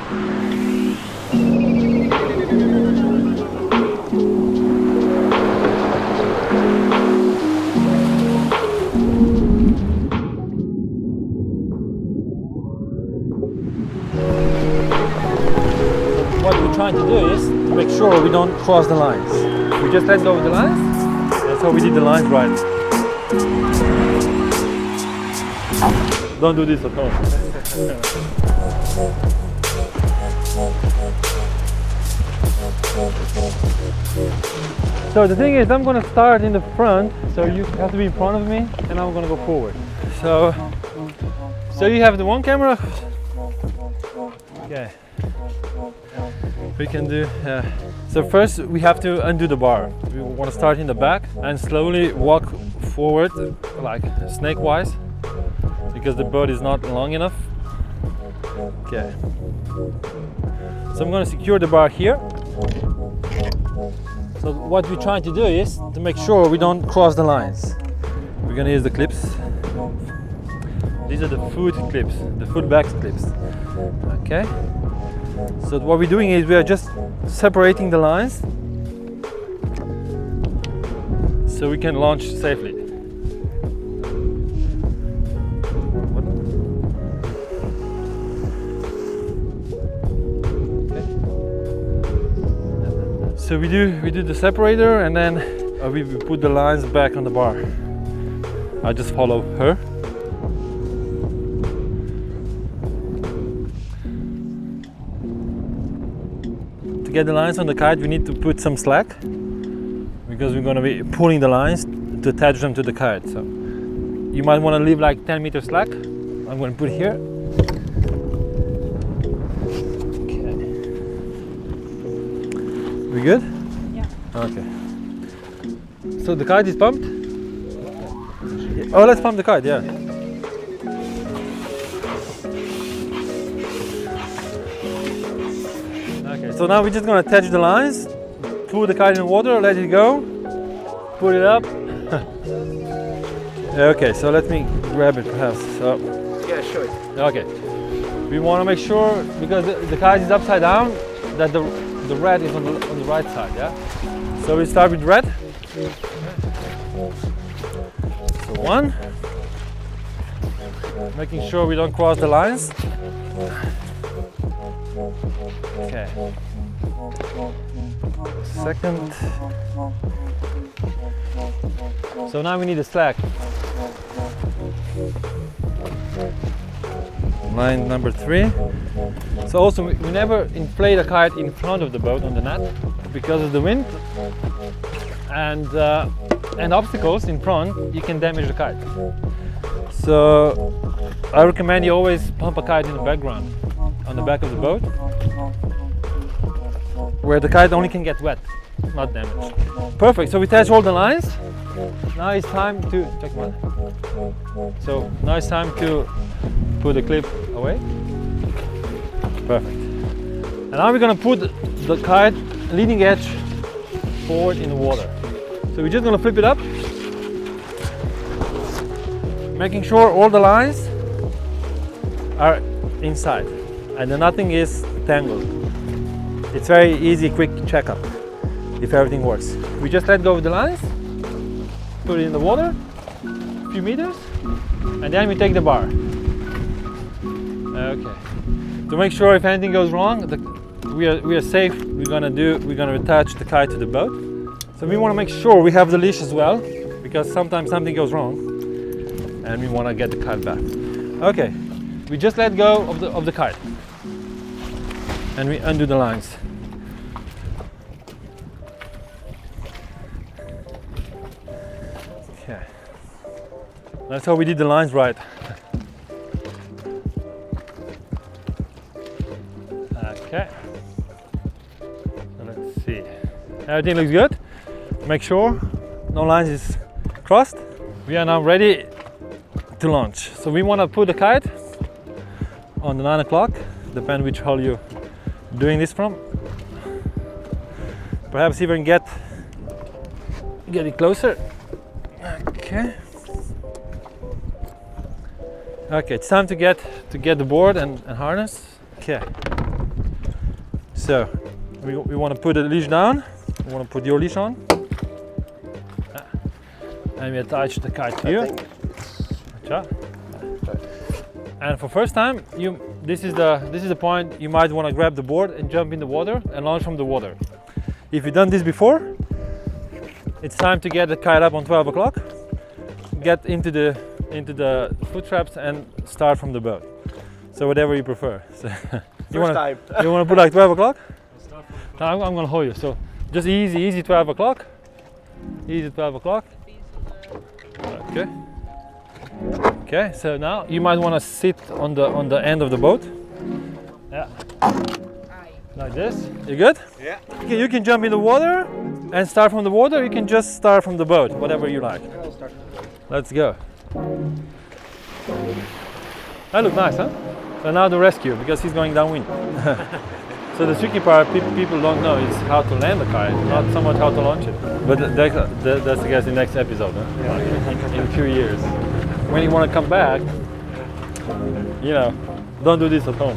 What we're trying to do is to make sure we don't cross the lines. We just let go of the lines. That's how we did the lines right. Don't do this at home. So the thing is, I'm going to start in the front, so you have to be in front of me, and I'm going to go forward. So you have the one camera. Okay. We can do. So first we have to undo the bar. We want to start in the back and slowly walk forward, like snake-wise, because the boat is not long enough. Okay. So I'm going to secure the bar here. So what we're trying to do is to make sure we don't cross the lines. We're going to use the clips. These are the foot clips, the foot back clips. Okay. So what we're doing is we are just separating the lines so we can launch safely. Okay. So we do the separator, and then we put the lines back on the bar. I just follow her. To get the lines on the kite, we need to put some slack because we're going to be pulling the lines to attach them to the kite. So you might want to leave like 10 meters slack. I'm going to put it here. Okay. We good? Yeah. Okay. So the kite is pumped? Oh, let's pump the kite, yeah. Okay, so now we're just going to attach the lines, pull the kite in the water, let it go, put it up. Okay, so let me grab it perhaps. So, Yeah, sure. okay, we want to make sure, because the kite is upside down, that the red is on the right side, yeah? So we start with red. So one, making sure we don't cross the lines. Okay. Second. So now we need a slack. Line number 3. So also we never inflate a kite in front of the boat on the net because of the wind and obstacles in front. You can damage the kite. So I recommend you always pump a kite in the background, on the back of the boat, where the kite only can get wet, not damaged. Perfect. So we attach all the lines. Now it's time to check one. So now it's time to put the clip away. Perfect. And now we're going to put the kite leading edge forward in the water. So we're just going to flip it up, making sure all the lines are inside and then nothing is tangled. It's very easy, quick checkup if everything works. We just let go of the lines, put it in the water, a few meters, and then we take the bar. Okay. To make sure if anything goes wrong, we are safe. We're gonna attach the kite to the boat. So we want to make sure we have the leash as well, because sometimes something goes wrong, and we want to get the kite back. Okay. We just let go of the kite, and we undo the lines. Okay. That's how we did the lines right. Okay. So let's see. Everything looks good. Make sure no lines is crossed. We are now ready to launch. So we want to put the kite on the 9 o'clock, depend which hole you're doing this from. Perhaps even get it closer. Okay. Okay, it's time to get the board and harness. Okay. So we want to put the leash down. We want to put your leash on. And we attach the kite to you. And for first time, this is the point you might want to grab the board and jump in the water and launch from the water. If you've done this before, it's time to get the kite up on 12 o'clock, get into the foot traps and start from the boat. So whatever you prefer. So you want to put like 12 o'clock? No, I'm going to hold you. So just easy 12 o'clock. Easy 12 o'clock. Okay. Okay, so now you might want to sit on the end of the boat. Yeah. Like this. You good? Yeah. You can jump in the water and start from the water. You can just start from the boat, whatever you like. Let's go. That looked nice, huh? So now the rescue, because he's going downwind. So the tricky part people don't know is how to land the kite, not so much how to launch it. But that's I guess the next episode, huh? Yeah. In a few years. When you want to come back, you know, don't do this at home.